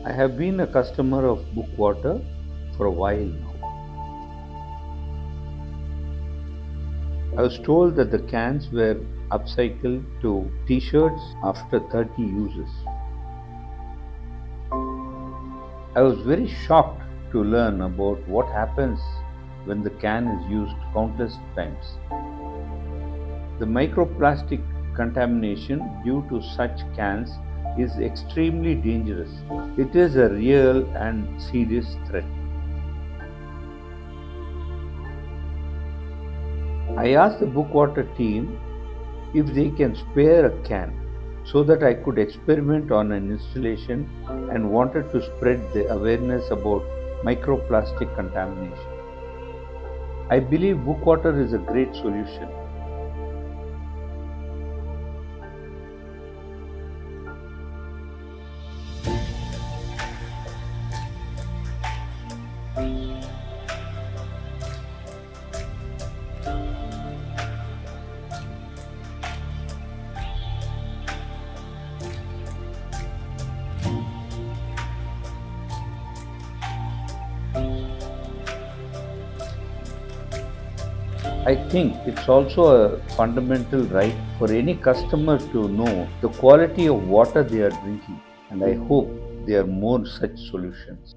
I have been a customer of Book Water for a while now. I was told that the cans were upcycled to t-shirts after 30 uses. I was very shocked to learn about what happens when the can is used countless times. The microplastic contamination due to such cans is extremely dangerous. It is a real and serious threat. I asked the Bookwater team if they can spare a can so that I could experiment on an installation and wanted to spread the awareness about microplastic contamination. I believe Bookwater is a great solution. I think it's also a fundamental right for any customer to know the quality of water they are drinking, and I hope there are more such solutions.